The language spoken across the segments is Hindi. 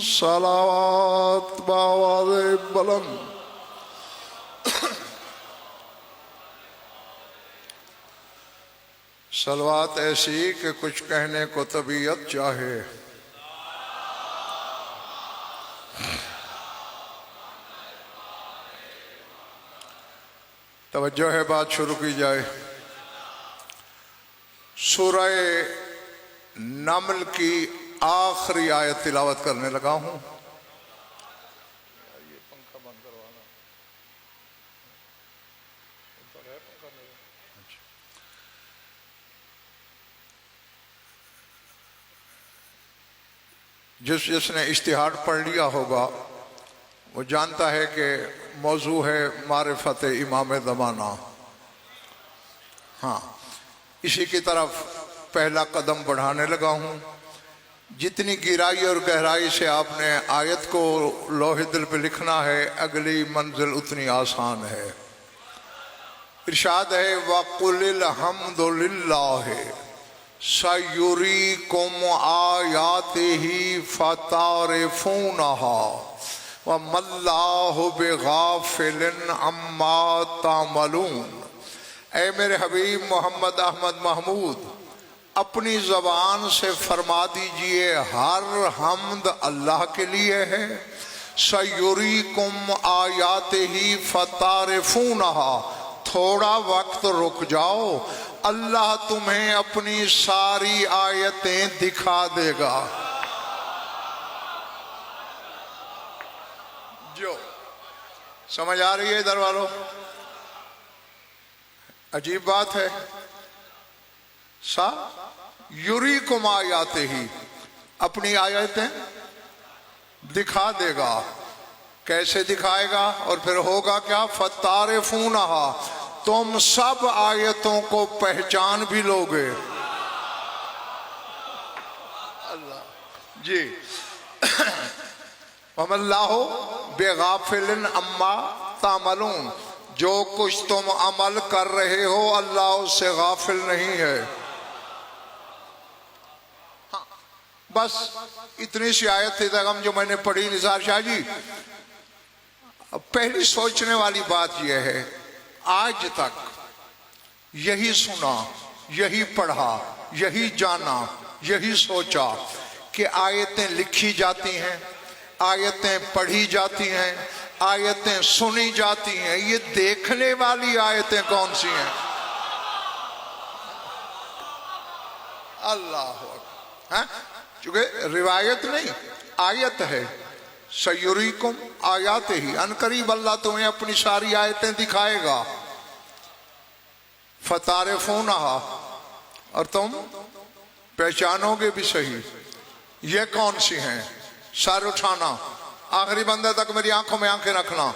सलावत बावाज़ बुलंद। सलवात ऐसी कि कुछ कहने को तबीयत चाहे। तवज्जो है, बात शुरू की जाए। सूरह नमल की आखिरी आयत तिलावत करने लगा हूं। ये पंखा बंद करवाना, ऊपर है पंखा मेरा। जिसने इश्तिहार पढ़ लिया होगा वो जानता है कि मौजू है मारिफत इमाम ज़माना। हाँ, इसी की तरफ पहला कदम बढ़ाने लगा हूँ। जितनी गिराई और गहराई से आपने आयत को लोहे दिल पे लिखना है, अगली मंजिल उतनी आसान है। इरशाद है वक़ुलिल हम्दुलिल्लाह सयुरीकुम आयातिही फतारिफूनहा वमल्लाहु बिगाफिलिन अम्मा तामलून। ऐ मेरे हबीब मोहम्मद अहमद महमूद, अपनी ज़बान से फरमा दीजिए हर हम्द अल्लाह के लिए है। सयुरीकुम आयातिही फतारिफूनहा, थोड़ा वक्त रुक जाओ, अल्लाह तुम्हें अपनी सारी आयतें दिखा देगा। जो समझ आ रही है इधर वालों? अजीब बात है। सा युरीकुम आयाते ही, अपनी आयतें दिखा देगा। कैसे दिखाएगा और फिर होगा क्या? फतारिफूनहा, तुम सब आयतों को पहचान भी लोगे। अल्लाह जी। वमल्लाहु बेगाफिलिन अम्मा तामलून, जो कुछ तुम अमल कर रहे हो अल्लाह उससे गाफिल नहीं है। हाँ, बस इतनी सी आयत थी तक जो मैंने पढ़ी निसार शाह जी। अब पहली सोचने वाली बात यह है, आज तक यही सुना, यही पढ़ा, यही जाना, यही सोचा कि आयतें लिखी जाती हैं, आयतें पढ़ी जाती हैं, आयतें सुनी जाती हैं। ये देखने वाली आयतें कौन सी हैं? अल्लाह है, क्योंकि रिवायत नहीं आयत है। सयुरीकुम आयाते ही, अनकरीब अल्लाह तुम्हें अपनी सारी आयतें दिखाएगा। फतारिफूनहा, और तुम पहचानोगे भी सही ये कौन सी हैं। सर उठाना, आखिरी बंदे तक मेरी आंखों में आंखें रखना।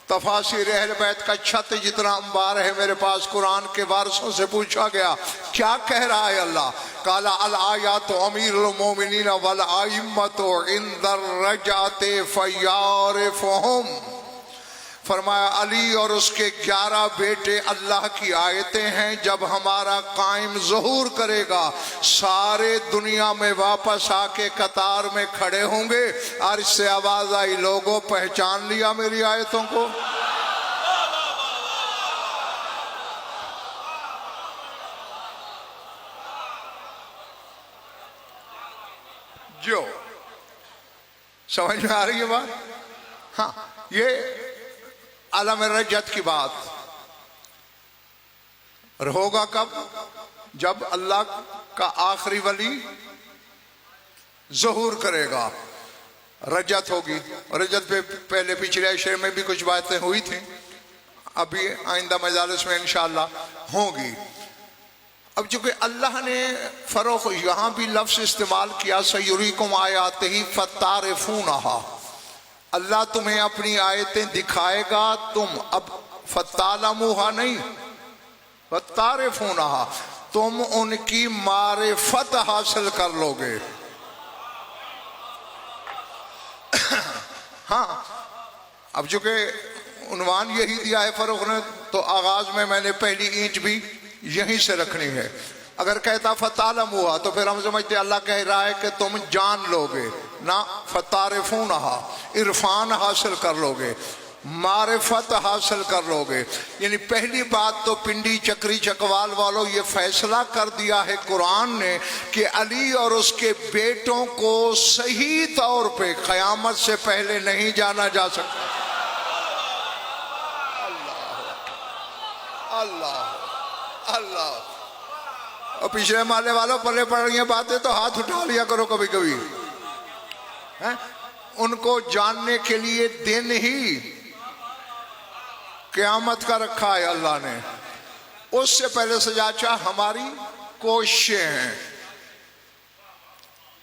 तफासिर अहल बैत का छत जितना अंबार है मेरे पास। कुरान के वारसों से पूछा गया क्या कह रहा है अल्लाह? काला अल आयातु अमीरुल मोमिनीन वल आइम्मतु इंदर रजाते फयारिफुहुम। फरमाया अली और उसके 11 बेटे अल्लाह की आयतें हैं। जब हमारा कायम ज़हूर करेगा सारे दुनिया में वापस आके कतार में खड़े होंगे और इससे आवाज आई, लोगों पहचान लिया मेरी आयतों को? जो समझ में आ रही है बात? हाँ, ये आलम रजत की बात। और होगा कब? जब अल्लाह का आखिरी वली ज़हूर करेगा, रजत होगी। रजत पे पहले पिछले अशरे में भी कुछ बातें हुई थी, अभी आइंदा मजालिस में इंशाअल्लाह होगी। अब चूंकि अल्लाह ने फरोख यहाँ भी लफ्ज़ इस्तेमाल किया, सयुरीकुम आयाते ही फतारिफूनहा, अल्लाह तुम्हें अपनी आयतें दिखाएगा। तुम अब फतालमुहा नहीं, फतारिफूनहा, तुम उनकी मारिफत हासिल कर लोगे। हाँ, अब चूंकि उन्वान यही दिया है फरूख ने, तो आगाज में मैंने पहली ईंट भी यहीं से रखनी है। अगर कहता फतालम हुआ तो फिर हम समझते अल्लाह कह रहा है कि तुम जान लोगे, ना फतारिफूनहा, इरफान हासिल कर लोगे, मारिफत हासिल कर लोगे। यानी पहली बात तो पिंडी चक्री चकवाल वालों ये फैसला कर दिया है कुरान ने कि अली और उसके बेटों को सही तौर पे क़यामत से पहले नहीं जाना जा सकता। अल्लाह अल्लाह अल्लाह। और पिछले माले वालों पल्ले पड़ रही हैं बातें तो हाथ उठा लिया करो कभी कभी। है? उनको जानने के लिए दिन ही क़यामत का रखा है अल्लाह ने। उससे पहले सजाचा हमारी कोशिशें हैं,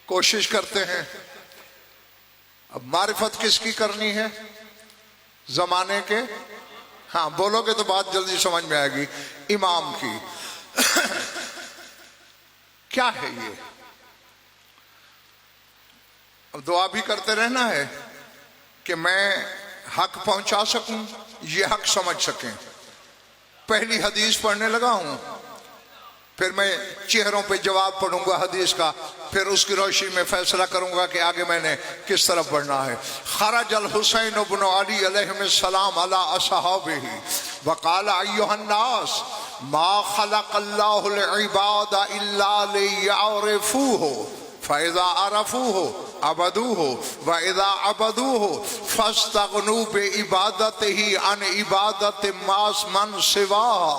कोशिश करते हैं। अब मारिफत किसकी करनी है? जमाने के, हाँ बोलोगे तो बात जल्दी समझ में आएगी, इमाम की। क्या है ये? अब दुआ भी करते रहना है कि मैं हक पहुंचा सकूं, ये हक समझ सकें। पहली हदीस पढ़ने लगा हूं, फिर मैं चेहरों पे जवाब पढ़ूंगा हदीस का, फिर उसकी रोशनी में फैसला करूंगा कि आगे मैंने किस तरफ बढ़ना है। खरजल हुसैन इब्न अली अलैहिस्सलाम अला असहाबिही वक़ाल अय्युहन नास मा खलक़ल्लाहुल इबादा इल्ला लियअरिफूहु फ़इज़ा अरफूहु अबदूहु व इज़ा अबदूहु फस्तग़नू बिइबादतिही अन इबादति मन सिवाहा।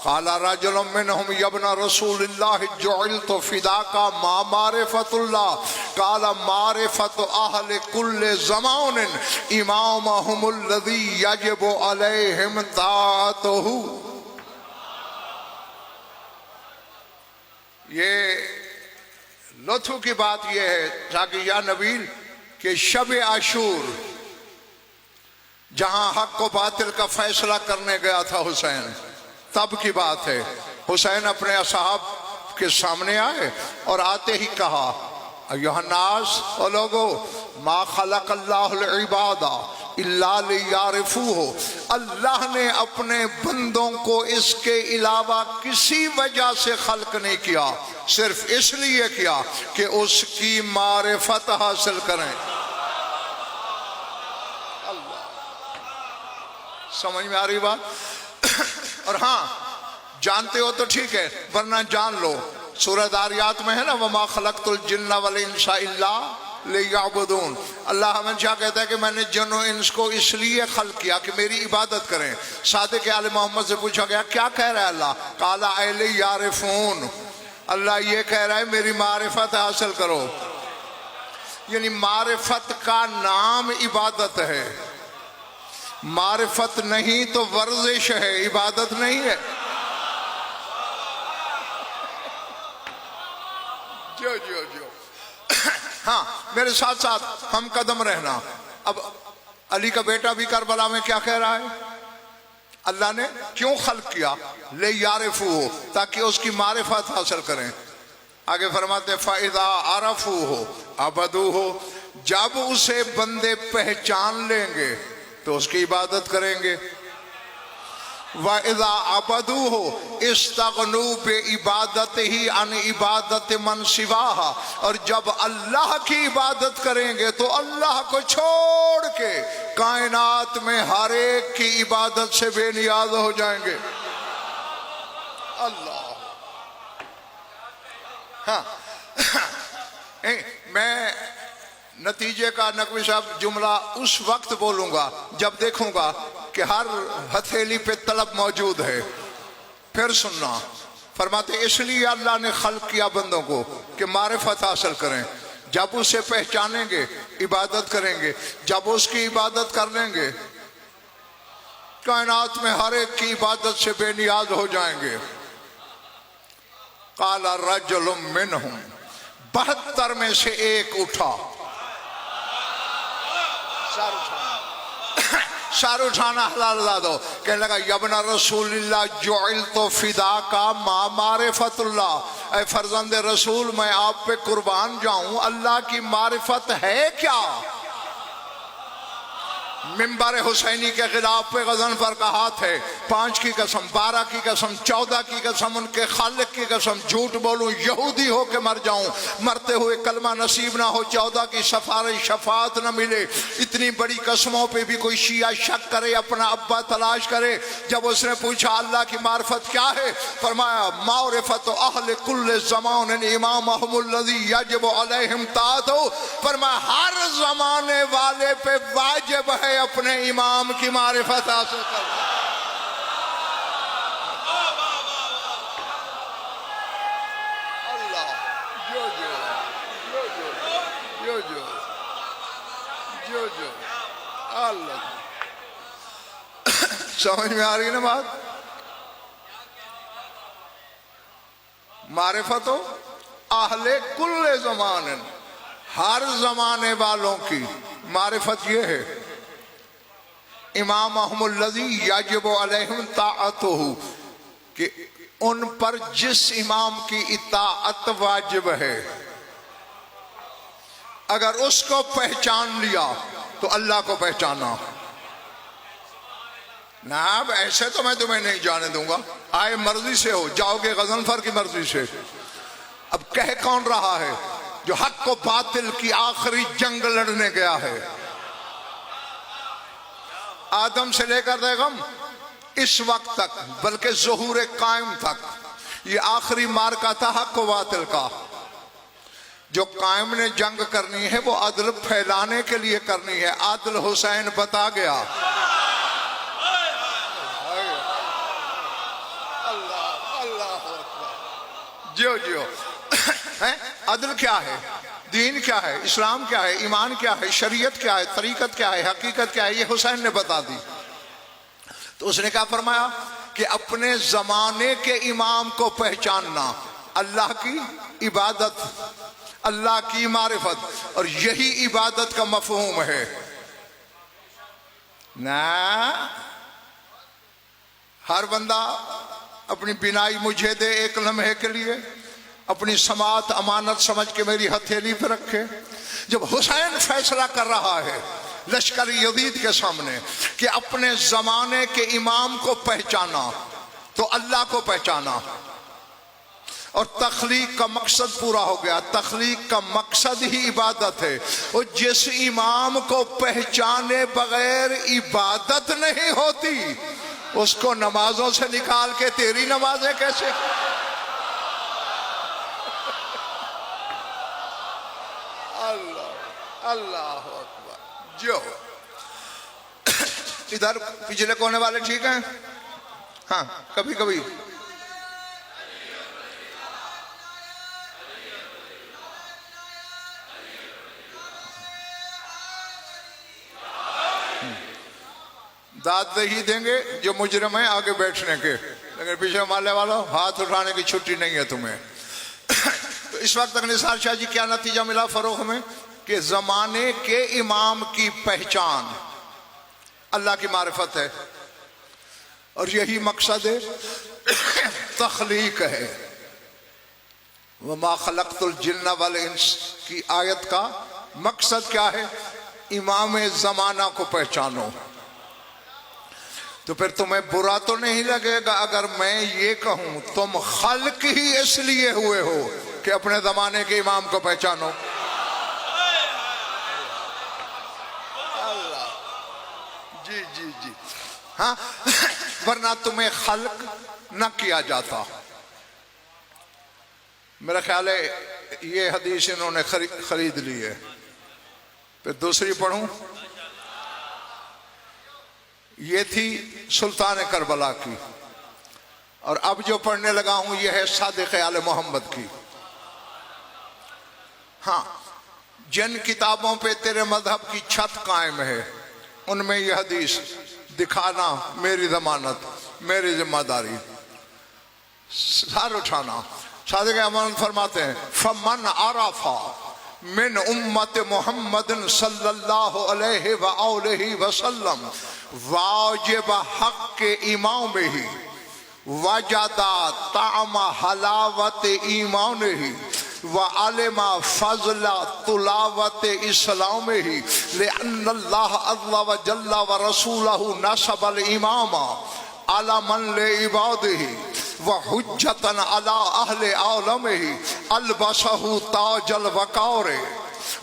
क़ाला रजुलुम मिनहुम यब्ना रसूलिल्लाह जुइलतु फ़िदाका मा मारिफ़तुल्लाह क़ाला मारिफ़तु अहलि कुल्लि ज़मानिन इमामुहुमुल्लज़ी यजिबु अलैहिम ताअतुहु। ये लुत्फ़ की बात यह है ताकि या नबील के शब आशूर जहां हक को बातिल का फैसला करने गया था हुसैन, तब की बात है। हुसैन अपने असहाब के सामने आए और आते ही कहा अय्युहन्नास, ओ लोगो, मा खलक़ल्लाहुल इबादा इल्ला लियअरिफूहु, अल्लाह ने अपने बंदों को इसके अलावा किसी वजह से खल्क नहीं किया, सिर्फ इसलिए किया कि उसकी मारिफत हासिल करें। अल्लाह, समझ में आ रही बात? और हाँ, जानते हो तो ठीक है, वरना जान लो। सूरह दारियात में है ना, वमा खलक़तुल जिन्ना वल इंसा इल्ला लियअबुदून। अल्लाह हमेशा कहता है कि मैंने जिन्न और इंस को इसलिए खल्क किया कि मेरी इबादत करें। सादिक़ आले मोहम्मद से पूछा गया क्या कह रहा है अल्लाह? काला अहले यारिफून, अल्लाह ये कह रहा है मेरी मारिफत हासिल करो। यानी मारिफत का नाम इबादत है, मारिफत नहीं तो वर्जिश है, इबादत नहीं है। जो जो जो हाँ, मेरे साथ साथ हम कदम रहना। अब अली का बेटा भी करबला में क्या कह रहा है? अल्लाह ने क्यों खल्क किया? ले यारिफू हो, ताकि उसकी मारिफत हासिल करें। आगे फरमाते फ़इज़ा अरफू हो अबदू हो, जब उसे बंदे पहचान लेंगे तो उसकी इबादत करेंगे। व इज़ा अबदू हो इस्तग़नू बिइबादतिही अन इबादति मन सिवाहा, और जब अल्लाह की इबादत करेंगे तो अल्लाह को छोड़ के कायनात में हर एक की इबादत से बेनियाज हो जाएंगे। अल्लाह, हाँ मैं नतीजे का नकवी साहब जुमला उस वक्त बोलूंगा जब देखूंगा कि हर हथेली पे तलब मौजूद है। फिर सुनना, फरमाते इसलिए अल्लाह ने खल्क किया बंदों को कि मारिफत हासिल करें। जब उसे पहचानेंगे इबादत करेंगे, जब उसकी इबादत कर लेंगे कायनात में हर एक की इबादत से बेनियाज हो जाएंगे। काला रजुलुम मिनहुम, 72 में से एक उठा। सर उठाना हलाल दो। कहने लगा यबना रसूलिल्लाह जुइल तो फिदा का मा मारिफतुल्लाह, ऐ फर्जंद रसूल मैं आप पे कुर्बान जाऊं, अल्लाह की मारिफत है क्या? मिंबर हुसैनी के खिलाफ पे गजन पर कहा थे 5 की कसम, 12 की कसम, 14 की कसम, उनके खालिक की कसम, झूठ बोलूं यहूदी हो के मर जाऊं, मरते हुए कलमा नसीब ना हो, 14 की सफारिश शफात न मिले। इतनी बड़ी कसमों पे भी कोई शिया शक करे, अपना अब्बा तलाश करे। जब उसने पूछा अल्लाह की मारिफत क्या है, फरमाया मारिफत अहले कुल्ले ज़मान इमाम अहमुल्लज़ी यजिब अलैहिम तातो। फरमाया हर जमाने वाले पे वाजिब है अपने इमाम की मारिफत हासिल करना। अल्लाह जो जो जो जो जो जो जो अल्लाह। समझ में आ रही ना बात? मारिफत हो आहले कुल्ले ज़माने, हर जमाने वालों की मारिफत ये है इमाम अहमुल्लज़ी याजिब अलैहिम ताअतुहु, कि उन पर जिस इमाम की इताअत वाजिब है अगर उसको पहचान लिया तो अल्लाह को पहचाना ना। अब ऐसे तो मैं तुम्हें नहीं जाने दूंगा, आए मर्जी से हो जाओगे गजनफर की मर्जी से। अब कह कौन रहा है? जो हक को बातिल की आखिरी जंग लड़ने गया है। आदम से लेकर देगम इस वक्त तक, बल्कि ज़ुहूर कायम तक, ये आखिरी मार्का था हक व बातिल का। जो कायम ने जंग करनी है वो अदल फैलाने के लिए करनी है। आदिल हुसैन बता गया। अल्लाह अल्लाह जो जो है अदल क्या है, दीन क्या है, इस्लाम क्या है, ईमान क्या है, शरीयत क्या है, तरीकत क्या है, हकीकत क्या है, ये हुसैन ने बता दी। तो उसने क्या फरमाया कि अपने जमाने के इमाम को पहचानना, अल्लाह की इबादत, अल्लाह की मारिफत, और यही इबादत का मफहूम है ना। हर बंदा अपनी बिनाई मुझे दे एक लम्हे के लिए, अपनी समात अमानत समझ के मेरी हथेली पे रखे। जब हुसैन फैसला कर रहा है लश्कर यजीद के सामने कि अपने जमाने के इमाम को पहचाना तो अल्लाह को पहचाना, और तख्लीक का मकसद पूरा हो गया। तख्लीक का मकसद ही इबादत है। और जिस इमाम को पहचाने बगैर इबादत नहीं होती उसको नमाजों से निकाल के तेरी नमाजें कैसे? अल्लाह अल्लाह अकबर। जो इधर पिछले कोने वाले ठीक हैं? हाँ, कभी कभी दाद ही देंगे जो मुजरम है आगे बैठने के, लेकिन पीछे माले वालों हाथ उठाने की छुट्टी नहीं है तुम्हें। तो इस वक्त तक निसार शाह जी क्या नतीजा मिला फरोख में कि जमाने के इमाम की पहचान अल्लाह की मारिफत है, और यही मकसद है तख्लीक है। वमा खलक़तुल जिन्ना वल इंस की आयत का मकसद क्या है? इमाम जमाना को पहचानो। तो फिर तुम्हें बुरा तो नहीं लगेगा अगर मैं ये कहूं तुम खल्क ही इसलिए हुए हो कि अपने जमाने के इमाम को पहचानो। अल्लाह जी जी जी हाँ, वरना तुम्हें खल्क न किया जाता। मेरा ख्याल है ये हदीस इन्होंने खरीद ली है। फिर दूसरी पढ़ूं, ये थी सुल्तान करबला की, और अब जो पढ़ने लगा हूं यह है सादिक आले मोहम्मद की। हाँ, जिन किताबों पे तेरे मजहब की छत कायम है उनमें यह हदीस दिखाना मेरी जमानत, मेरी जिम्मेदारी। सर उठाना। सादिक अमन फरमाते हैं फमन आराफा मिन उम्मत मोहम्मद सल्लल्लाहु अलैहि वसल्लम वाजिब हक के इमाम में ही वजादा तामा हलावत ईमान ही व आलिमा फजला तुलावत इस्लाम ही लिअन्नल्लाह अज़्ज़ा व जल्ला व रसूलहु नसबल इमामा अला मन ले इबादिही व हुज्जतन अला अहले आलमिही अलबसहु ताजल वक़ारे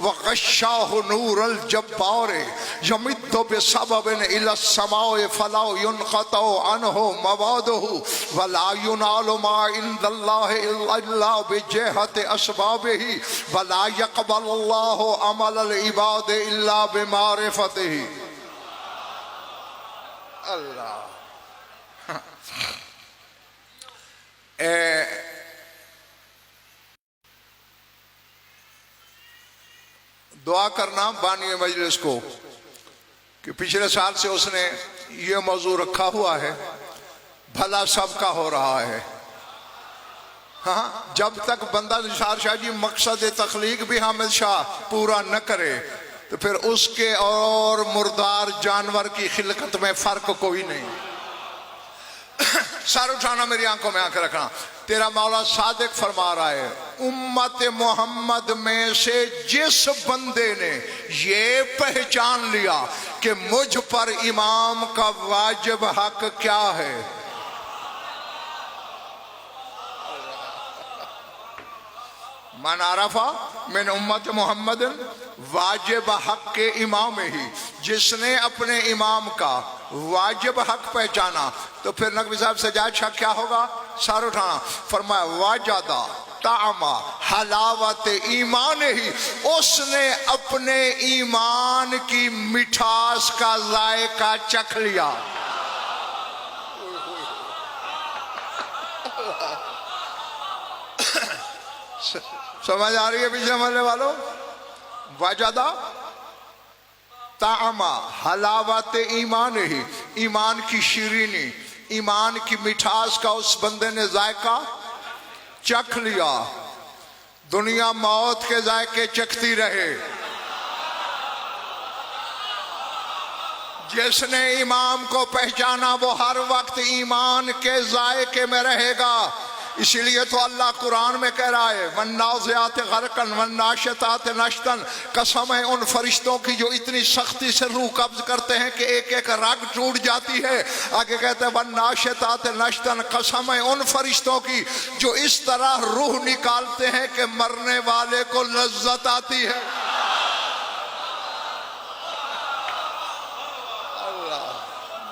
व गश्शाहु नूरल जब्बारे यमिद्दु बिसबबिन इला समाए फला युनक़तु अन्हु मवादुहु व ला युनालु मा इंदल्लाहि इल्ला बिजहति अस्बाबिही व ला यक़बलुल्लाहु अमलल इबाद इल्ला बिमारिफतिही। अल्लाह दुआ करना बानी मजलिस को कि पिछले साल से उसने ये मौजू रखा हुआ है, भला सबका हो रहा है। हाँ, जब तक बंदा निसार शाह जी मकसद तख्लीक भी हामिद शाह पूरा न करे तो फिर उसके और मुर्दार जानवर की खिलकत में फर्क कोई नहीं। सर उठाना, मेरी आंखों में आंखें रखना। तेरा मौला सादिक फरमा रहा है, उम्मत मोहम्मद में से जिस बंदे ने ये पहचान लिया कि मुझ पर इमाम का वाजिब हक क्या है, मन आरफा मिन उम्मत मोहम्मद वाजिब हक के इमाम ही, जिसने अपने इमाम का वाजिब हक पहचाना तो फिर नकवी साहब सजाद शाह क्या होगा? सर उठाना। फरमाया वाजादा तामा हलावत ईमान ही, उसने अपने ईमान की मिठास का जायका चख लिया। समझ आ रही है पीछे मरने वालों? वजदा तामा हलावत ईमान ही, ईमान की शीरीनी, ईमान की मिठास का उस बंदे ने जायका चख लिया। दुनिया मौत के जायके चखती रहे, जिसने इमाम को पहचाना वो हर वक्त ईमान के जायके में रहेगा। इसीलिए तो अल्लाह कुरान में कह रहा है, वन्नाज़ियात ग़रक़न वन्नाशितात नश्तन, कसम है उन फरिश्तों की जो इतनी सख्ती से रूह कब्ज करते हैं कि एक एक रग टूट जाती है। आगे कहते हैं वन्नाशितात नश्तन, कसम है उन फरिश्तों की जो इस तरह रूह निकालते हैं कि मरने वाले को लज्जत आती है। अल्लाह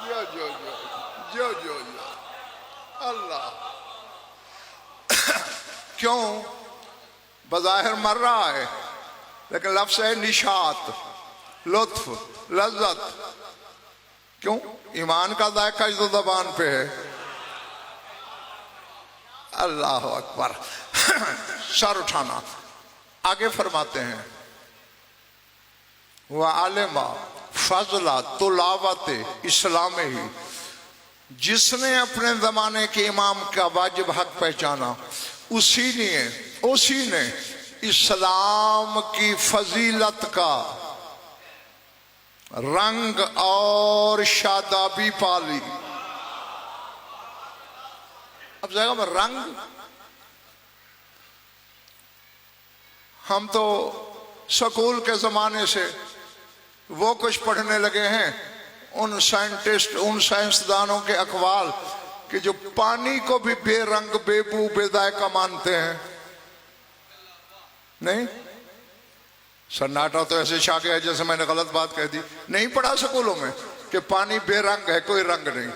जो जो जो जो जो जो अल्लाह। क्यों? बज़ाहिर मर रहा है लेकिन लफ्ज़ है निशात, लुत्फ, लज्जत। क्यों? ईमान का जायका जो ज़बान पे है। अल्लाह अकबर। सर उठाना। आगे फरमाते हैं, वह आलिमा फजला तुलावत इस्लाम ही, जिसने अपने जमाने के इमाम का वाजिब हक पहचाना उसी ने इस्लाम की फजीलत का रंग और शादाबी पाली। अब जाएगा मैं रंग, हम तो स्कूल के जमाने से वो कुछ पढ़ने लगे हैं, उन साइंटिस्ट, उन साइंसदानों के अकवाल कि जो पानी को भी बेरंग बेबू बेजायका मानते हैं। नहीं, सन्नाटा तो ऐसे छा गया जैसे मैंने गलत बात कह दी। नहीं पढ़ा स्कूलों में कि पानी बेरंग है, कोई रंग नहीं,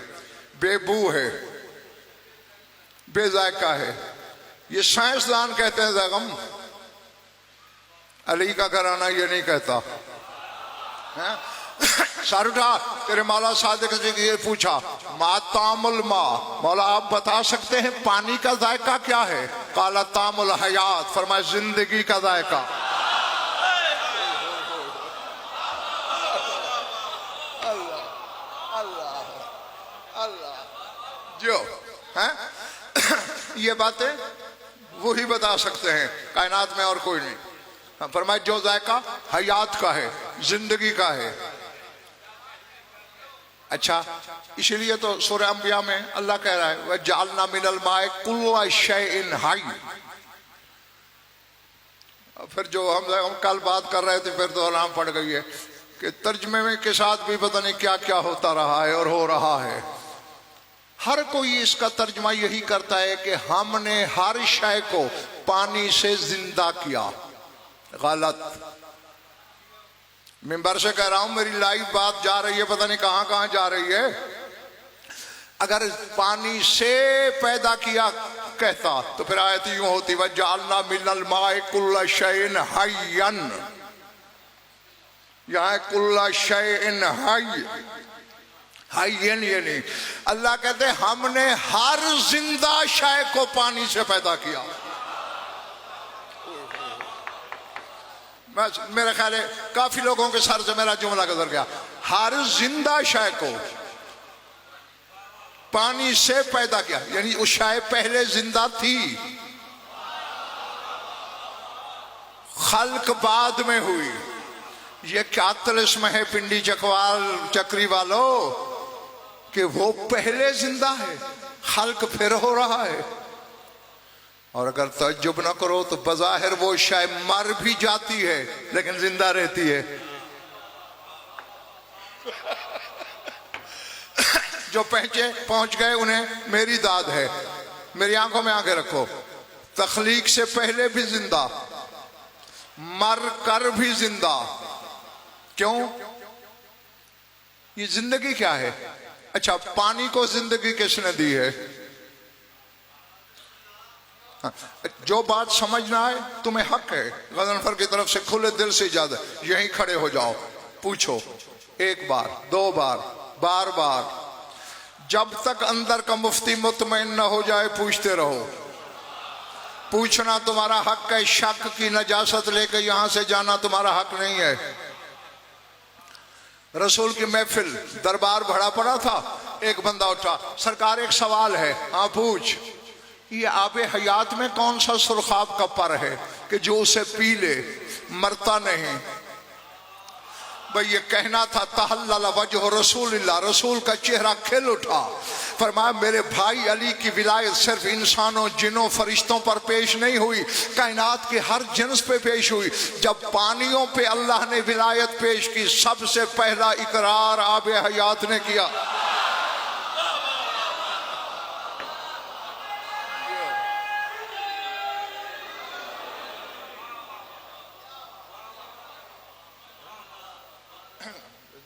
बेबू है, बेजायका है। ये साइंसदान कहते हैं। जगम अली का घराना ये नहीं कहता है। सारुठा, तेरे मौला सादिक जी ने पूछा, मातामुल मा, मौला आप बता सकते हैं पानी का जायका क्या है? काला तामुल हयात, फरमाया जिंदगी का जायका। अल्लाह अल्लाह अल्लाह जो है ये बातें वही बता सकते हैं कायनात में और कोई नहीं। फरमाया जो जायका हयात का है, जिंदगी का है। अच्छा, इसीलिए तो सूरह अंबिया में अल्लाह कह रहा है वह जालना मिनल माए कुल्ला शैइन हाई। फिर जो हम कल बात कर रहे थे फिर तो आराम पड़ गई है कि तर्जमे में के साथ भी पता नहीं क्या क्या होता रहा है और हो रहा है। हर कोई इसका तर्जमा यही करता है कि हमने हर शय को पानी से जिंदा किया। गलत। मिंबर से कह रहा हूं, मेरी लाइव बात जा रही है, पता नहीं कहां कहां जा रही है। अगर पानी से पैदा किया कहता तो फिर आयत यूं होती वह जालना मिनल माए कुल्ला शैइन हय्यन। यहां कुल्ला शैइन हय्य, हय्यन ये नहीं। अल्लाह कहते हमने हर जिंदा शय को पानी से पैदा किया। मेरा ख्याल है काफी लोगों के सर से मेरा जुमला गुजर गया। हर जिंदा शय को पानी से पैदा किया, यानी उस शय पहले जिंदा थी, खल्क बाद में हुई। ये क्या तिलिस्म है पिंडी चक्री वालों कि वो पहले जिंदा है, खल्क फिर हो रहा है। और अगर तज्जुब न करो तो बज़ाहिर वो शायद मर भी जाती है लेकिन जिंदा रहती है। जो पहुंच गए उन्हें मेरी दाद है। मेरी आंखों में आंखें रखो। तख्लीक से पहले भी जिंदा, मर कर भी जिंदा। क्यों? ये जिंदगी क्या है? अच्छा, पानी को जिंदगी किसने दी है? जो बात समझ ना आए तुम्हें हक है, गजनफर की तरफ से खुले दिल से इजाजत, यहीं खड़े हो जाओ, पूछो एक बार, दो बार, बार बार, जब तक अंदर का मुफ्ती मुतमईन न हो जाए पूछते रहो। पूछना तुम्हारा हक है, शक की नजासत लेकर यहां से जाना तुम्हारा हक नहीं है। रसूल की महफिल दरबार भरा पड़ा था, एक बंदा उठा, सरकार एक सवाल है। हाँ पूछ। ये आबे हयात में कौन सा सुरखाब का पर है कि जो उसे पी ले मरता नहीं? भाई ये कहना था तहल्लल वजह रसूलिल्लाह, रसूल का चेहरा खिल उठा। फरमाया मेरे भाई अली की विलायत सिर्फ इंसानों, जिनों, फरिश्तों पर पेश नहीं हुई, कायनात के हर जिन्स पे पेश हुई। जब पानियों पे अल्लाह ने विलायत पेश की, सबसे पहला इकरार आबे हयात ने किया।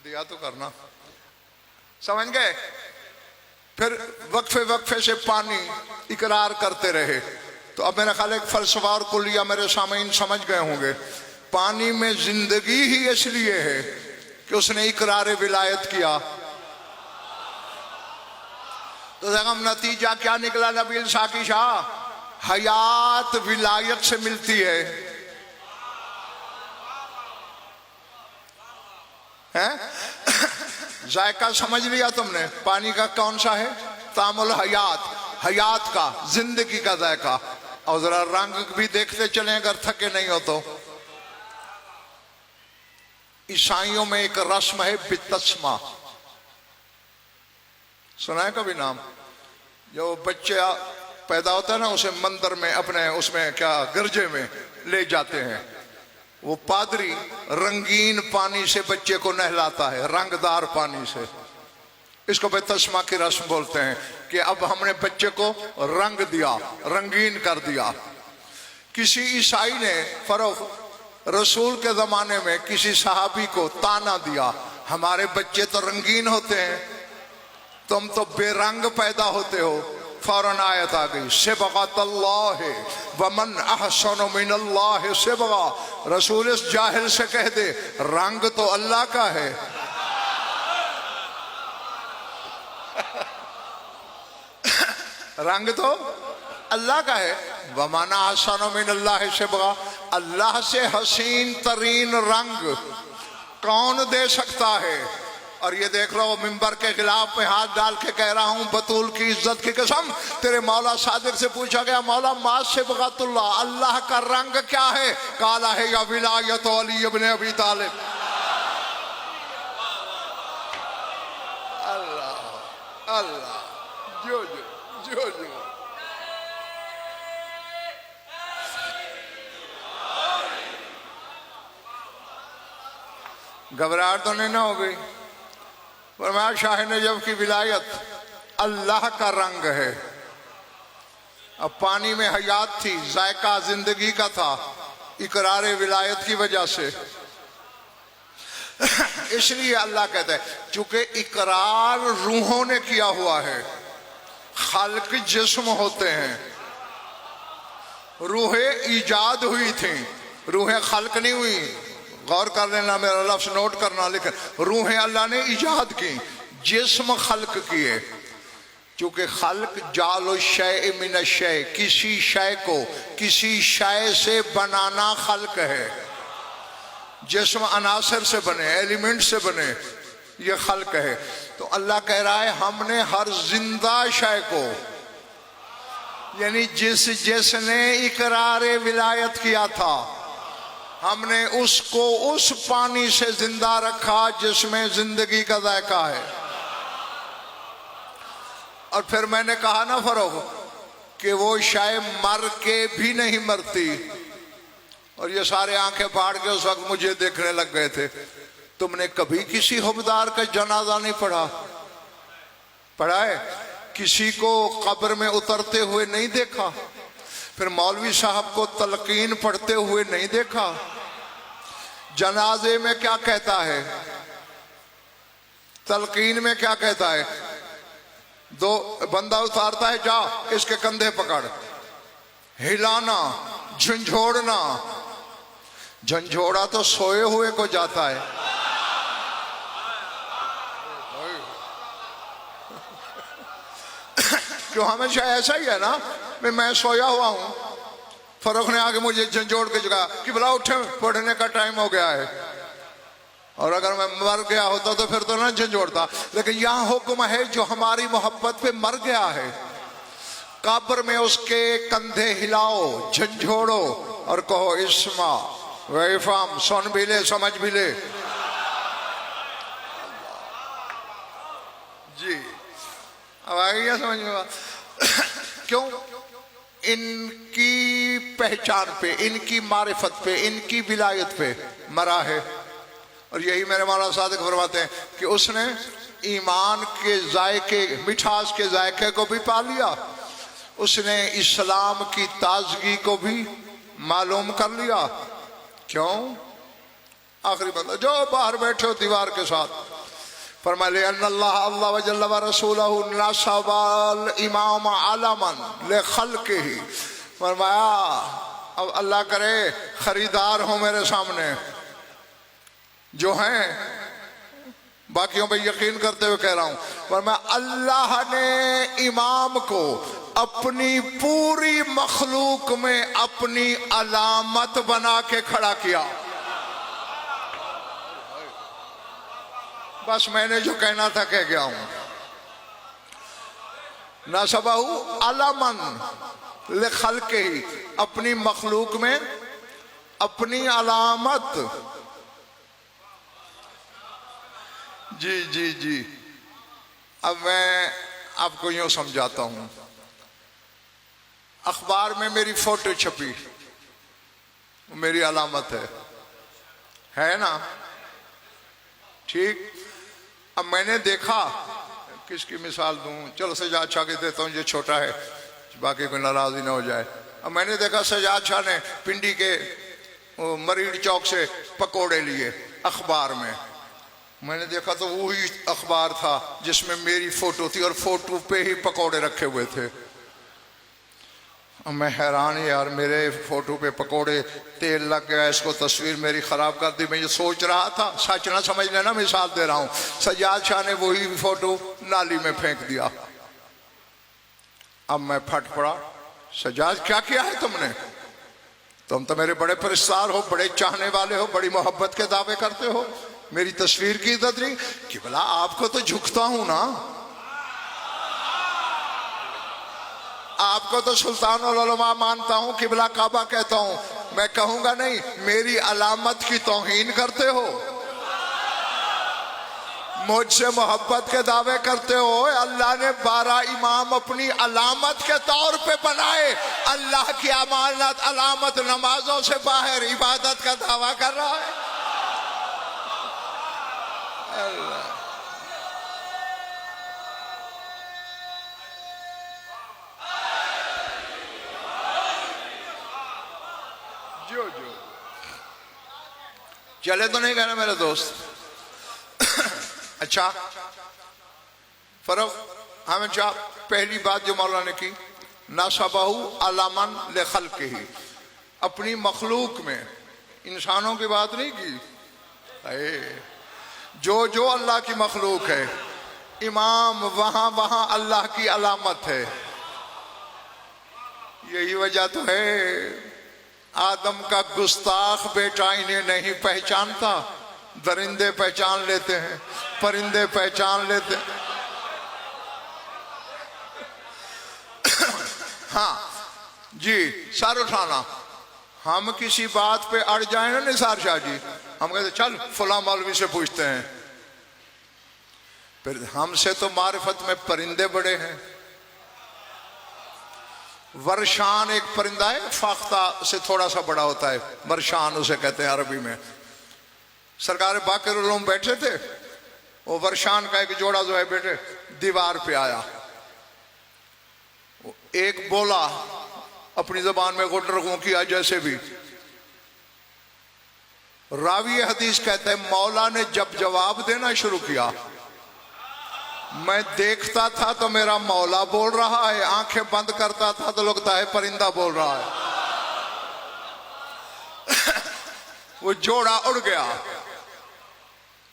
दिया तो करना, समझ गए? फिर वक्फे वक्फे से पानी इकरार करते रहे। तो अब मेरा ख्याल एक फलसफा और कुलिया मेरे सामने समझ गए होंगे। पानी में जिंदगी ही इसलिए है कि उसने इकरार विलायत किया। तो देखो नतीजा क्या निकला नबील साकी शाह? हयात विलायत से मिलती है, जायका समझ लिया तुमने? पानी का कौन सा है? तामुल हयात, हयात का, जिंदगी का जायका। और जरा रंग भी देखते चलें अगर थके नहीं हो तो। ईसाइयों में एक रस्म है बितस्मा, सुना है कभी नाम? जो बच्चे पैदा होता है ना, उसे मंदिर में अपने उसमें क्या गिरजे में ले जाते हैं। वो पादरी रंगीन पानी से बच्चे को नहलाता है, रंगदार पानी से। इसको बेतस्मा की रस्म बोलते हैं कि अब हमने बच्चे को रंग दिया, रंगीन कर दिया। किसी ईसाई ने फरोख रसूल के जमाने में किसी सहाबी को ताना दिया, हमारे बच्चे तो रंगीन होते हैं, तुम तो बेरंग पैदा होते हो। फौरन आयत आ गई, सिबगतल्लाह वमन अहसनु मिनल्लाह सिबगा। रसूल इस जाहिल से कह दे रंग तो अल्लाह का है। रंग तो अल्लाह का है। वमन अहसनु मिनल्लाह सिबगा, अल्लाह से हसीन तरीन रंग कौन दे सकता है? और ये देख लो, मिंबर के खिलाफ में हाथ डाल के कह रहा हूं, बतूल की इज्जत की कसम, तेरे मौला सादिक से पूछा गया, मौला मा सिबगतुल्लाह, अल्लाह का रंग क्या है? काला है या विलायत अली इब्न अबी तालिब। अल्लाह, जो जो जो जो घबराहट तो नहीं ना हो गई। फरमाया शाह नजफ की विलायत अल्लाह का रंग है। अब पानी में हयात थी, जायका जिंदगी का था, इकरार विलायत की वजह से। इसलिए अल्लाह कहता है चूंकि इकरार रूहों ने किया हुआ है, खालिक जिस्म होते हैं, रूहें ईजाद हुई थी, रूहें खालिक नहीं हुई। गौर कर लेना, मेरा लफ्ज नोट करना, लेकिन रूहें अल्लाह ने ईजाद की, जिस्म खल्क किए। चूंकि खल्क जालो शय मिन शय, किसी शय को किसी शय से बनाना खल्क है। जिस्म अनासर से बने, एलिमेंट से बने, ये खल्क है। तो अल्लाह कह रहा है हमने हर जिंदा शय को, यानी जिसने इकरार विलायत किया था, हमने उसको उस पानी से जिंदा रखा जिसमें जिंदगी का जायका है। और फिर मैंने कहा ना फरोग कि वो शायद मर के भी नहीं मरती। और ये सारे आंखें फाड़ के उस वक्त मुझे देखने लग गए थे। तुमने कभी किसी हुबदार का जनाजा नहीं पढ़ा? पढ़ा है? किसी को कब्र में उतरते हुए नहीं देखा? फिर मौलवी साहब को तलकीन पढ़ते हुए नहीं देखा? जनाजे में क्या कहता है, तलकीन में क्या कहता है? दो बंदा उतारता है, जा इसके कंधे पकड़, हिलाना, झंझोड़ना। झंझोड़ा तो सोए हुए को जाता है। क्यों हमेशा ऐसा ही है ना, मैं सोया हुआ हूं, फरोख ने आके मुझे झंझोड़ के जगह कि भला उठे, पढ़ने का टाइम हो गया है। और अगर मैं मर गया होता तो फिर तो ना झंझोड़ता। लेकिन यहां हुक्म है जो हमारी मोहब्बत पे मर गया है, कब्र में उसके कंधे हिलाओ, झंझोड़ो और कहो इस्मा वैफाम, सुन भी ले, समझ भी ले। जी अब आ गया समझ में? क्यों? इनकी पहचान पे, इनकी मारिफत पे, इनकी विलायत पे मरा है। और यही मेरे मौला सादिक फरमाते हैं कि उसने ईमान के जायके, मिठास के जायके को भी पा लिया, उसने इस्लाम की ताजगी को भी मालूम कर लिया। क्यों? आखिरी बंदा जो बाहर बैठे हो दीवार के साथ, फरमाया अल्लाह अल्लाह व जल्ल व रसूलहु नसबल इमाम आलमन ले खल्के ही। फरमाया अब अल्लाह करे खरीदार हो मेरे सामने जो हैं, बाकियों पे यकीन करते हुए कह रहा हूं, फरमाया अल्लाह ने इमाम को अपनी पूरी मखलूक में अपनी अलामत बना के खड़ा किया। बस मैंने जो कहना था कह गया हूं। नसबहु अलमन ले खल्के ही, अपनी मखलूक में अपनी अलामत। जी जी जी। अब मैं आपको यूं समझाता हूं, अखबार में मेरी फोटो छपी, मेरी अलामत है ना? ठीक। अब मैंने देखा, किसकी मिसाल दूं, चलो सजाद शाह के देता हूं, ये छोटा है बाकी कोई नाराज ही ना हो जाए। अब मैंने देखा सजाद शाह ने पिंडी के मरीड चौक से पकोड़े लिए अखबार में। मैंने देखा तो वही अखबार था जिसमें मेरी फोटो थी और फोटो पे ही पकोड़े रखे हुए थे। मैं हैरान, यार मेरे फोटो पे पकोड़े, तेल लग गया, इसको तस्वीर मेरी खराब कर दी। मैं ये सोच रहा था, सच ना समझ लेना, मिसाल दे रहा हूं। सजाद शाह ने वही फोटो नाली में फेंक दिया। अब मैं फट पड़ा, सजाद क्या किया है तुमने? तुम तो मेरे बड़े परिस्तार हो, बड़े चाहने वाले हो, बड़ी मोहब्बत के दावे करते हो, मेरी तस्वीर की इज्जत नहीं कि भला आपको तो झुकता हूं ना, आपको तो सुल्तान उलमा मानता हूं, किबला काबा कहता हूं। मैं कहूंगा नहीं मेरी अलामत की तौहीन करते हो, मुझसे मोहब्बत के दावे करते हो। अल्लाह ने 12 इमाम अपनी अलामत के तौर पे बनाए। अल्लाह की अमानत अलामत नमाजों से बाहर इबादत का दावा कर रहा है। अल्लाह जो जो चले तो नहीं कहना मेरे दोस्त। अच्छा फर्क हमें चाह पहली बात जो मौला ने की नसबहू अलामन ले खल्क़ ही, अपनी मखलूक में इंसानों की बात नहीं की। जो जो अल्लाह की मखलूक है इमाम वहां वहां अल्लाह की अलामत है। यही वजह तो है आदम का गुस्ताख बेटा इन्हें नहीं पहचानता। दरिंदे पहचान लेते हैं, परिंदे पहचान लेते हैं। हाँ जी सर उठाना, हम किसी बात पे अड़ जाए ना निसार शाह जी, हम कहते चल फला मौलवी से पूछते हैं। फिर हमसे तो मारिफत में परिंदे बड़े हैं। वर्शान एक परिंदा है, फाख्ता से थोड़ा सा बड़ा होता है, वर्शान उसे कहते हैं अरबी में। सरकार बाकर उलूम बैठे थे, वो वर्शान का एक जोड़ा जो है बेटे दीवार पे आया। एक बोला अपनी जबान में गुटरगू किया जैसे भी। रावी हदीस कहते हैं मौला ने जब जवाब देना शुरू किया मैं देखता था तो मेरा मौला बोल रहा है, आंखें बंद करता था तो लगता है परिंदा बोल रहा है। वो जोड़ा उड़ गया।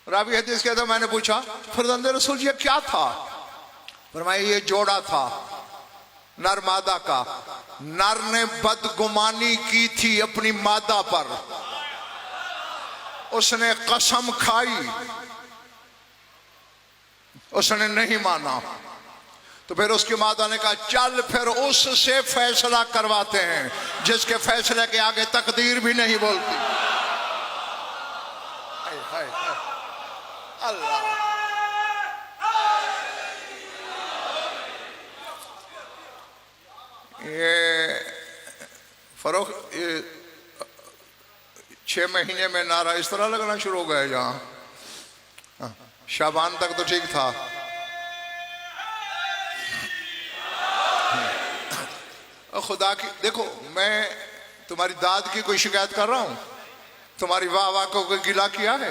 रावी हदीस कहते मैंने पूछा फरजंदे रसूल ये क्या था? फरमाया ये जोड़ा था नर मादा का। नर ने बदगुमानी की थी अपनी मादा पर, उसने कसम खाई, उसने नहीं माना। तो फिर उसकी माता ने कहा चल फिर उससे फैसला करवाते हैं जिसके फैसले के आगे तकदीर भी नहीं बोलती। हाय हाय अल्लाह। ये फरोख 6 महीने में नारा इस तरह लगना शुरू हो गया। जहां शाबान तक तो ठीक था। खुदा की देखो, मैं तुम्हारी दाद की कोई शिकायत कर रहा हूं? तुम्हारी वाह वाह को कोई गिला किया है?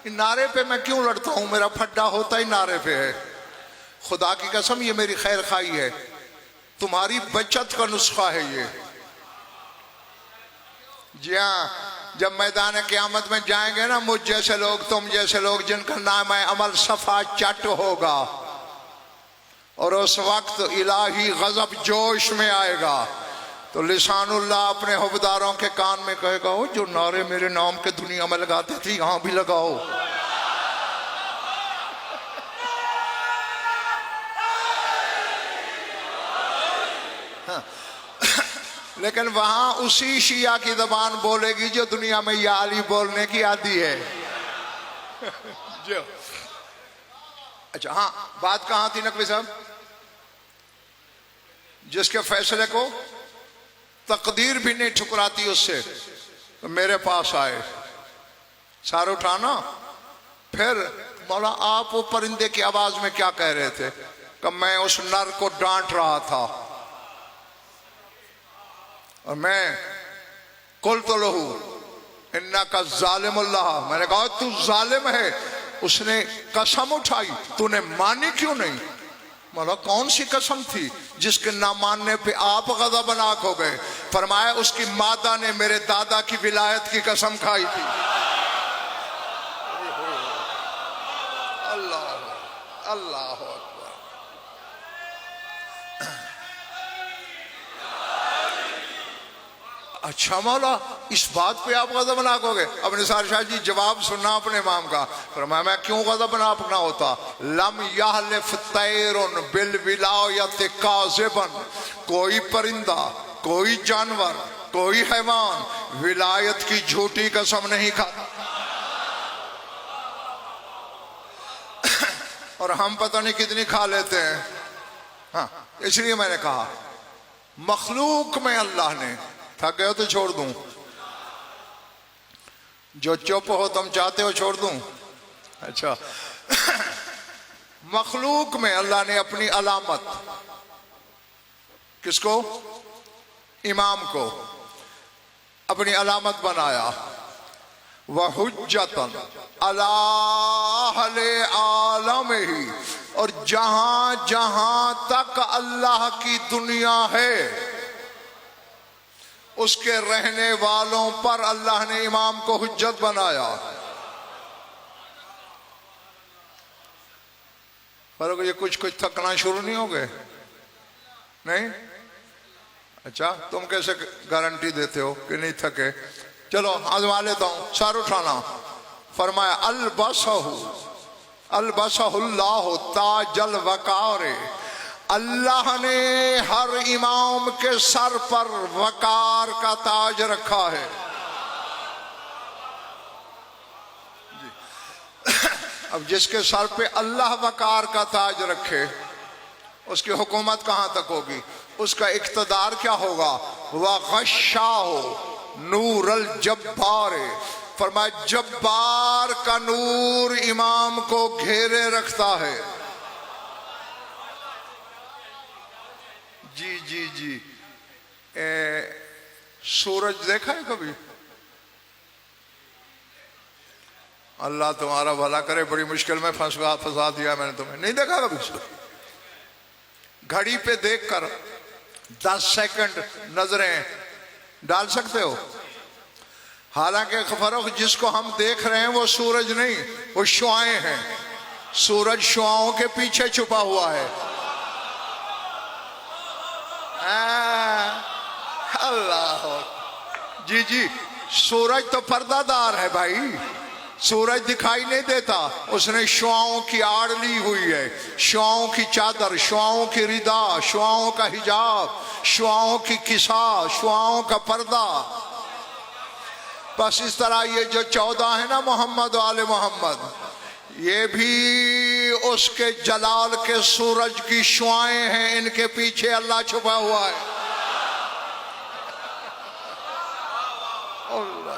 इन नारे पे मैं क्यों लड़ता हूं? मेरा फड्डा होता ही नारे पे है। खुदा की कसम ये मेरी खैर खाई है, तुम्हारी बचत का नुस्खा है ये। जी हाँ, जब मैदान क़यामत में जाएंगे ना मुझ जैसे लोग, तुम जैसे लोग जिनका नाम है अमल सफा चट होगा, और उस वक्त इलाही गजब जोश में आएगा तो लिसानुल्लाह अपने हुबदारों के कान में कहेगा ओ जो नारे मेरे नाम के दुनिया में लगाते थे यहां भी लगाओ। हाँ। लेकिन वहां उसी शिया की जबान बोलेगी जो दुनिया में या अली बोलने की आदी है। जो अच्छा हाँ, बात कहां थी नकवी साहब? जिसके फैसले को तकदीर भी नहीं ठुकराती उससे तो मेरे पास आए, सार उठाना। फिर मौला आप वो परिंदे की आवाज में क्या कह रहे थे? कि मैं उस नर को डांट रहा था और मैं कुल तो लहू इन्ना का जालिमुल्लाह, मैंने कहा तू जालिम है। उसने कसम उठाई, तूने मानी क्यों नहीं? मतलब कौन सी कसम थी जिसके ना मानने पे आप गज़बनाक हो गए? फरमाया उसकी मादा ने मेरे दादा की विलायत की कसम खाई थी। अल्लाह अल्लाह अकबर। अच्छा मौला इस बात पे आप गज़बनाक हो गए? अब निसार शाह जी जवाब सुनना अपने इमाम का। फरमाया मैं क्यों गज़बनाक ना होता? लम यहलिफ तैरुन बिल विलायत काज़िबन, कोई परिंदा, कोई जानवर, कोई हैवान विलायत की झूठी कसम नहीं खाता। और हम पता नहीं कितनी खा लेते हैं। हाँ, इसलिए मैंने कहा मखलूक में अल्लाह ने, थक गए हो तो छोड़ दूं, जो चुप हो तुम चाहते हो छोड़ दूं? अच्छा मखलूक में अल्लाह ने अपनी अलामत, किसको? इमाम को अपनी अलामत बनाया। वह हुज्जतन अला अहले आलम ही, और जहां जहां तक अल्लाह की दुनिया है उसके रहने वालों पर अल्लाह ने इमाम को हुज्जत बनाया। पर ये कुछ कुछ थकना शुरू नहीं हो गए? नहीं? अच्छा, तुम कैसे गारंटी देते हो कि नहीं थके? चलो आजमा लेता हूं। सर उठाना। फरमाया अलबसहुल्लाह ताजल वकार, अल्लाह ने हर इमाम के सर पर वकार का ताज रखा है। अब जिसके सर पे अल्लाह वकार का ताज रखे उसकी हुकूमत कहां तक होगी, उसका इख्तिदार क्या होगा? वह गश्शाहो नूरल जब्बार, फरमाया जब्बार का नूर इमाम को घेरे रखता है। जी जी जी, सूरज देखा है कभी? अल्लाह तुम्हारा भला करे, बड़ी मुश्किल में फंसा दिया मैंने तुम्हें। नहीं देखा कभी सूरज? घड़ी पे देखकर 10 सेकंड नजरें डाल सकते हो? हालांकि फर्क जिसको हम देख रहे हैं वो सूरज नहीं, वो शुआएं हैं। सूरज शुआओं के पीछे छुपा हुआ है। अल्लाह जी जी, सूरज तो पर्दादार है भाई, सूरज दिखाई नहीं देता, उसने शुआओं की आड़ ली हुई है। शुआओं की चादर, शुआओं की रिदा, शुआओं का हिजाब, शुआओं की किसा, शुआओं का पर्दा। बस इस तरह ये जो 14 है ना मोहम्मद वाले मोहम्मद, ये भी उसके जलाल के सूरज की शुआएं हैं, इनके पीछे अल्लाह छुपा हुआ है। अल्लाह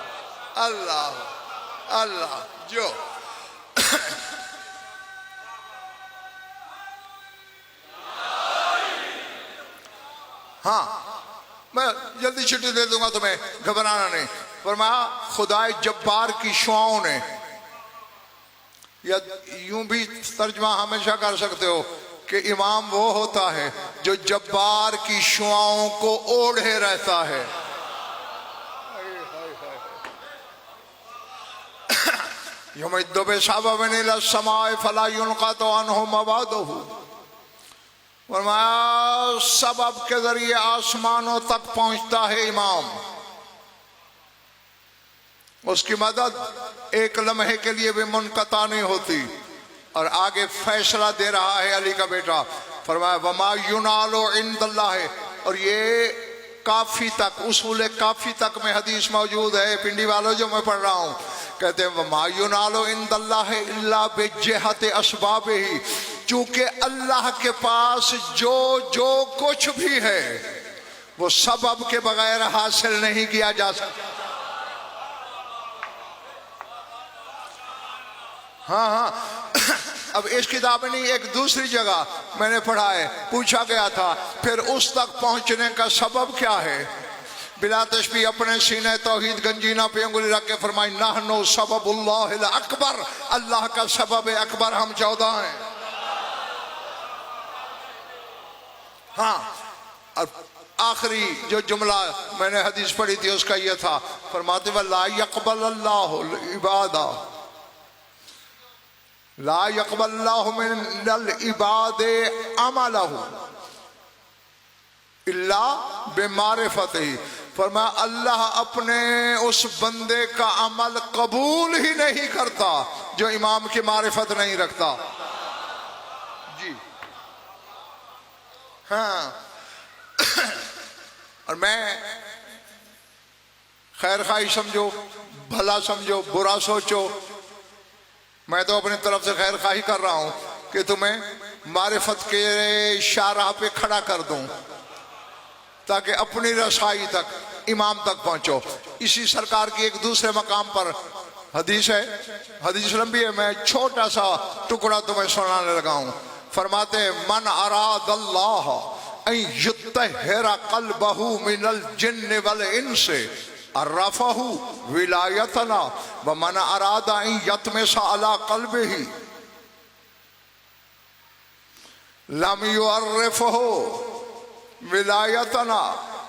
अल्लाह अल्लाह जो हाँ, मैं जल्दी छुट्टी दे दूंगा तुम्हें, घबराना नहीं। फरमाया खुदाए जब्बार की शुआओं ने, या यूं भी तर्जमा हमेशा कर सकते हो कि इमाम वो होता है जो जब्बार की शुआओं को ओढ़े रहता है। सबब के जरिए आसमानों तक पहुंचता है इमाम, उसकी मदद एक लम्हे के लिए भी मुनक़ता नहीं होती। और आगे फैसला दे रहा है अली का बेटा, फरमाया वमा युनालो इंदल्लाह, और ये काफी तक, उसूल काफी तक में हदीस मौजूद है, पिंडी वालों जो मैं पढ़ रहा हूँ, कहते हैं वमा युनालो इंदल्लाह इल्ला बिज्जहत अस्बाब ही, चूंकि अल्लाह के पास जो जो कुछ भी है वो सबब के बगैर हासिल नहीं किया जा सकता। हाँ हाँ, अब इस किताब में नहीं, एक दूसरी जगह मैंने पढ़ा है, पूछा गया था फिर उस तक पहुंचने का सबब क्या है? बिला तशबी अपने सीने तौहीद गंजीना पे उंगली रख के फरमाई नहनु सबबुल्लाहिल अकबर, अल्लाह का सबब अकबर हम 14 हैं। हाँ, और आखिरी जो जुमला मैंने हदीस पढ़ी थी उसका यह था, फरमाते ला यक़बल अल्लाहुल इबादा, ला यक़बल्लाहु मिनल इबादे अमलहु इल्ला बिमारिफतिही, फरमाया अल्लाह अपने उस बंदे का अमल कबूल ही नहीं करता जो इमाम की मारिफत नहीं रखता। जी हाँ, और मैं खैर खाई समझो, भला समझो, बुरा सोचो, मैं तो अपनी तरफ से खैर खाही कर रहा हूं, कि तुम्हें मारिफत के शाहराह पे खड़ा कर दूं ताकि अपनी रसाई तक, इमाम तक पहुंचो। इसी सरकार की एक दूसरे मकाम पर हदीस है, हदीस लंबी है, मैं छोटा सा टुकड़ा तुम्हें सुनाने लगा हूं। फरमाते मन अरादल्लाह युत्तहिरा क़ल्बहु मिनल जिन्न वल इंस अर्रफ़हु विलायतना व मन अरादा यतमिसा अला क़ल्बिही लम युअर्रिफ़हु विलायतना।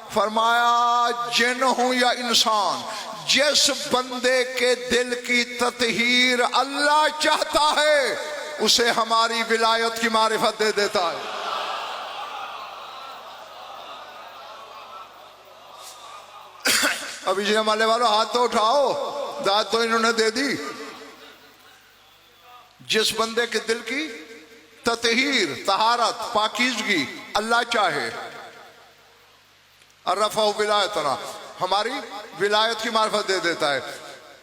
फरमाया जिन हूं या इंसान, जिस बंदे के दिल की ततहीर अल्लाह चाहता है उसे हमारी विलायत की मारिफत दे देता है। अभी जमाले वालों हाथ तो उठाओ, दाद तो इन्होंने दे दी। जिस बंदे के दिल की ततहीर, तहारत, पाकीज़गी अल्लाह चाहे, अर्रफ़ा विलायतना, हमारी विलायत की मार्फत दे देता है।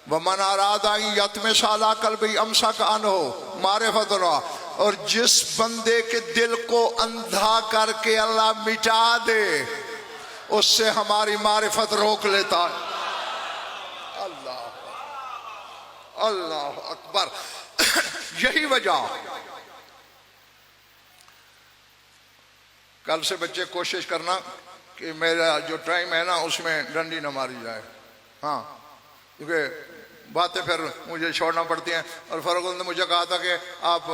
वह मन अरादा यत्मे साला कल्बी अमसा का अन हो मारिफतना, और जिस बंदे के दिल को अंधा करके अल्लाह मिटा दे उससे हमारी मारिफत रोक लेता है। अल्लाह अल्लाह अकबर। यही वजह, कल से बच्चे कोशिश करना कि मेरा जो टाइम है ना उसमें डंडी न मारी जाए। हाँ, क्योंकि बातें फिर मुझे छोड़ना पड़ती हैं। और फरुख ने मुझे कहा था कि आप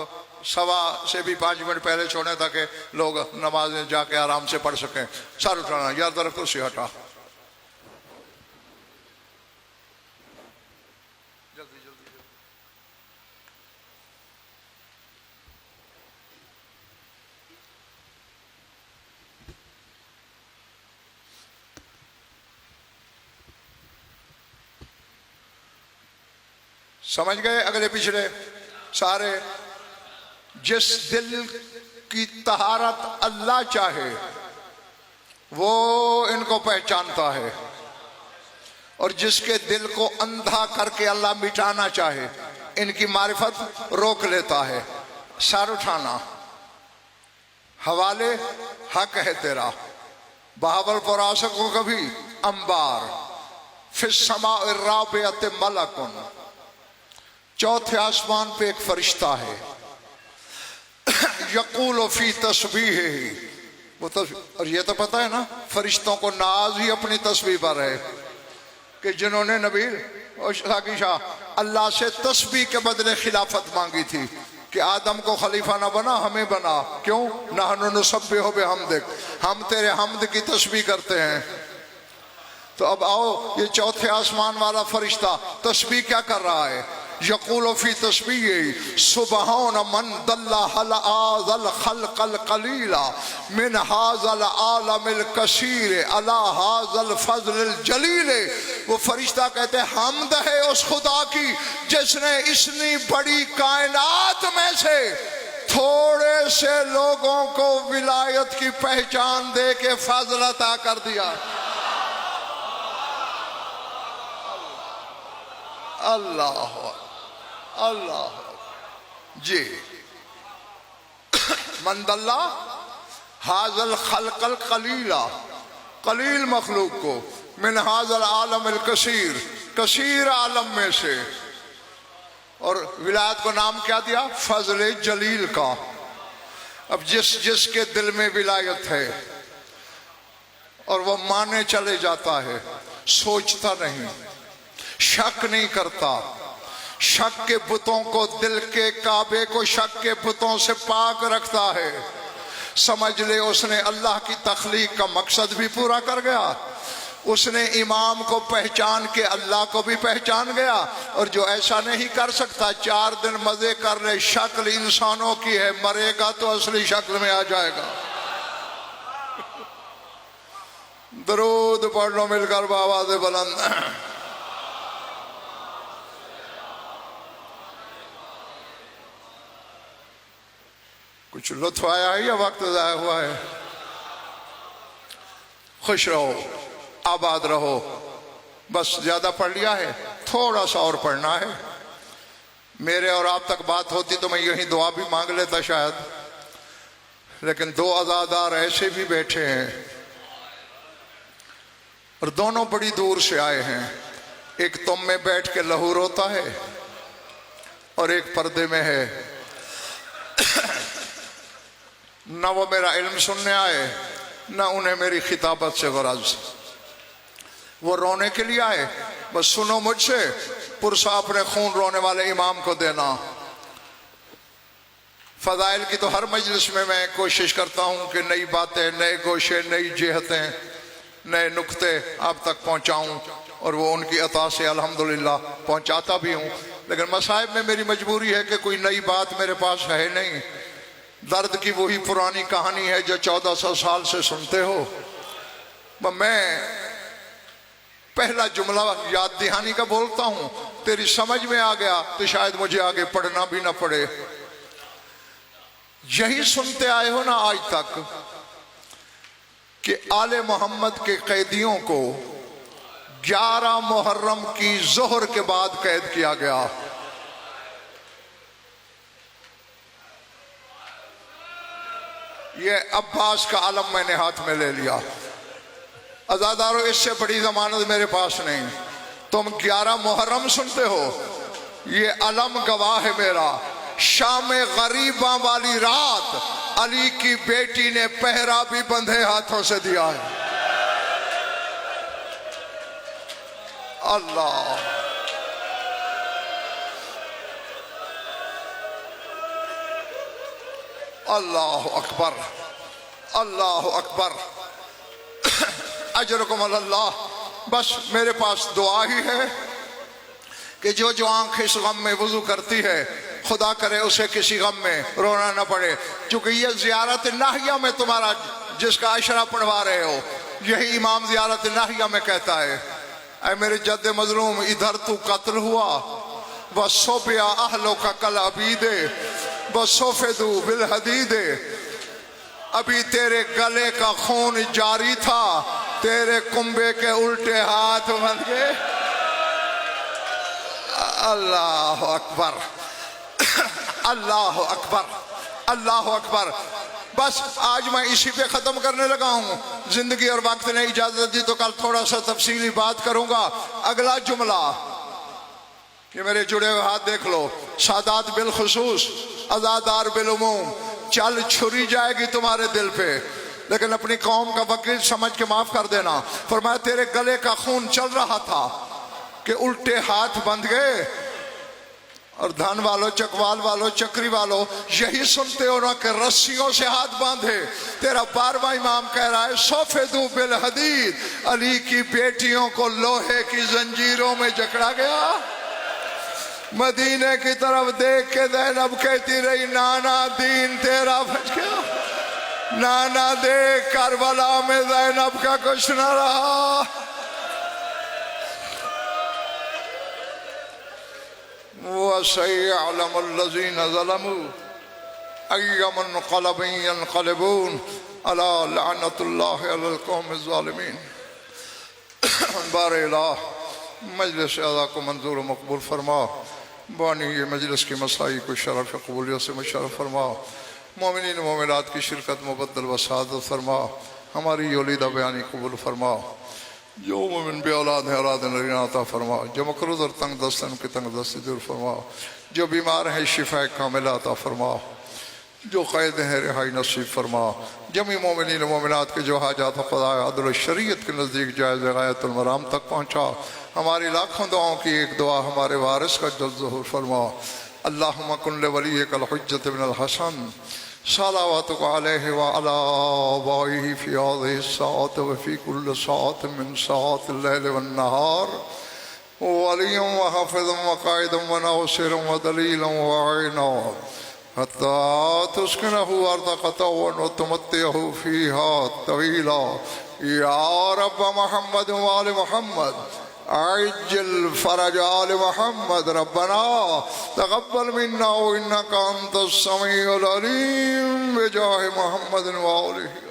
1:15 से भी 5 मिनट पहले छोड़ें ताकि लोग नमाज में जाके आराम से पढ़ सकें। सर उठाना, यार तरफ कुर्सी हटा। जल्दी जल्दी जल्दी। समझ गए अगले पिछले सारे? जिस दिल की तहारत अल्लाह चाहे वो इनको पहचानता है, और जिसके दिल को अंधा करके अल्लाह मिटाना चाहे इनकी मारिफत रोक लेता है। सर उठाना, हवाले हक है तेरा, बहावल फरासक को कभी अंबार फिस समा राबियत मलकुन, चौथे आसमान पे एक फरिश्ता है, यकूल फी तस्बीह ही, वो और ये तो पता है ना फरिश्तों को नाज ही अपनी तस्बीह पर है कि जिन्होंने नबी और शाह अल्लाह से तस्बीह के बदले खिलाफत मांगी थी कि आदम को खलीफा ना बना, हमें बना। क्यों? नहनु नुसब्बिहु बिहम्दिक, हम तेरे हमद की तस्बीह करते हैं। तो अब आओ, ये चौथे आसमान वाला फरिश्ता तस्बीह क्या कर रहा है? यक़ूल फी तस्बीह सुबहान मन दल्ला हल आज़ल खल्क़ल क़लीला मिन हाज़ल आलमिल कसीर अला हाज़ल फ़ज़लिल जलील। वो फरिश्ता कहते हैं हमद है उस खुदा की जिसने इतनी बड़ी कायनात में से थोड़े से लोगों को विलायत की पहचान दे के फ़ज़ल अता कर दिया। अल्लाह अल्लाह जी। मंदल्ला हाजल खलकल कलीला, कलील मखलूक को, मिन हाजल आलम अल कसीर, कसीर आलम में से। और विलायत को नाम क्या दिया? फजल जलील का। अब जिसके दिल में विलायत है और वह माने चले जाता है, सोचता नहीं, शक नहीं करता, शक के बुतों को, दिल के काबे को शक के बुतों से पाक रखता है, समझ ले उसने अल्लाह की तख्लीक का मकसद भी पूरा कर गया। उसने इमाम को पहचान के अल्लाह को भी पहचान गया। और जो ऐसा नहीं कर सकता, 4 दिन मजे कर ले, शक्ल इंसानों की है, मरेगा तो असली शक्ल में आ जाएगा। दरूद पढ़ लो मिलकर बाबा से बुलंद। कुछ लुत्फ आया है या वक्त ज़ाया हुआ है? खुश रहो, आबाद रहो। बस ज्यादा पढ़ लिया है, थोड़ा सा और पढ़ना है। मेरे और आप तक बात होती तो मैं यही दुआ भी मांग लेता शायद, लेकिन दो अज़ादार ऐसे भी बैठे हैं और दोनों बड़ी दूर से आए हैं। एक तुम में बैठ के लहू रोता है और एक पर्दे में है। न वो मेरा इल्म सुनने आए, न उन्हें मेरी खिताबत से गरज। वो रोने के लिए आए, बस सुनो मुझसे, पुरसा अपने खून रोने वाले इमाम को देना। फजाइल की तो हर मजलिस में मैं कोशिश करता हूँ कि नई बातें, नए गोशे, नई जेहतें, नए नुक्ते आप तक पहुँचाऊँ, और वो उनकी अता से अल्हम्दुलिल्लाह पहुँचाता भी हूँ। लेकिन मसाइब में मेरी मजबूरी है कि कोई नई बात मेरे पास है नहीं। दर्द की वही पुरानी कहानी है जो 1400 साल से सुनते हो। मैं पहला जुमला याद दहानी का बोलता हूँ, तेरी समझ में आ गया तो शायद मुझे आगे पढ़ना भी ना पड़े। यही सुनते आए हो ना आज तक कि आले मोहम्मद के कैदियों को 11 मुहर्रम की जोहर के बाद कैद किया गया। ये अब्बास का अलम मैंने हाथ में ले लिया। अज़ादारों, इससे बड़ी जमानत मेरे पास नहीं। तुम 11 मुहर्रम सुनते हो, ये अलम गवाह है मेरा। शाम गरीबा वाली रात अली की बेटी ने पहरा भी बंधे हाथों से दिया है। अल्लाह, अल्लाह अकबर, अल्लाह अकबर। अजरकुम अल्लाह। बस मेरे पास दुआ ही है कि जो जो आंख इस गम में वुजू करती है, खुदा करे उसे किसी गम में रोना न पड़े। क्योंकि ये ज़ियारत नाहिया में तुम्हारा जिसका अशरा पढ़वा रहे हो, यही इमाम ज़ियारत नाहिया में कहता है, ऐ मेरे जद्द मजलूम इधर तू कत्ल हुआ, व सोफिया अहलो का कल अबीदे, व सोफेदू बिल हदीदे। अभी तेरे गले का खून जारी था, तेरे कुंबे के उल्टे हाथ बन गए। अल्लाह अकबर, अल्लाह अकबर, अल्लाह अकबर। बस आज मैं इसी पे ख़त्म करने लगा हूँ। जिंदगी और वक्त ने इजाज़त दी तो कल थोड़ा सा तफसीली बात करूँगा। अगला जुमला, ये मेरे जुड़े हुए हाथ देख लो। सादात बिल खुसूस, अज़ादार बिल उमूम। चल छुरी जाएगी तुम्हारे दिल पे, लेकिन अपनी कौम का वकील समझ के माफ़ कर देना। फरमाया तेरे गले का खून चल रहा था कि उल्टे हाथ बंध गए। और धन वालों, चकवाल वालों, चक्री वालों, यही सुनते हो ना कि रस्सियों से हाथ बांधे। तेरा 12वां इमाम कह रहा है सोफेदू बिल हदीद, अली की बेटियों को लोहे की जंजीरों में जकड़ा गया। मदीने की तरफ देख के ज़ैनब कहती रही, नाना दीन तेरा बच गया। नाना देख करबला में ज़ैनब का कुछ न रहा। वसयअलमुल्लज़ीन ज़लमू अय्यमुनक़लबिन यनक़लिबून अला लअनतुल्लाहि अलल क़ौमिज़ ज़ालिमीन। बार-ए-इलाह मजलिस अज़ा को मंजूर व मकबूल फरमा। बानी ये मजलिस की मसाई को शरफ़ क़बूलियत से मुशर्रफ़ फरमा। मोमिनीन मोमिनात की शिरकत मुबद्दल व सआदत फरमा। हमारी योलीदा बयानी कबूल फरमा। जो मोमिन बे औलाद है औलाद नरीना अता फरमा। जो मकरूज़ और तंग दस्त उनकी तंग दस्ती दूर फरमा। जो बीमार हैं शिफा कामिला अता फरमा। जो क़ैद हैं रिहाई नसीब फरमा। जमी मोमिनीन मोमिनात के जो हाजात क़ज़ा अदल शरीयत के नज़दीक जायज़ गायतुल मराम तक पहुँचा। हमारी लाखों दुआओं की एक दुआ हमारे वारिस का जल्द ज़हूर फरमा। अल्लाहुम्मा कुन लिवलिय्यिकल हुज्जत बिनल हसन सलावतुका अलैहि व अला आबाइहि फी हाज़िहि स्साअत व फी कुल्लि साअत मिन साअतिल लैल वन नहार वलिय्यन व हाफ़िज़न व क़ाइदन व नासिरन व दलीलन व आइना हत्ता तुस्किनहु अर्दक़तन व तुमत्तिअहु फ़ीहा तवीला। या रब्ब मुहम्मद व आलि मुहम्मद अज्जिल फ़रज आलि मुहम्मद। रब्बना तक़ब्बल मिन्ना इन्नका अंतस समीउल अलीम बिजाहि मुहम्मद व आलिहि।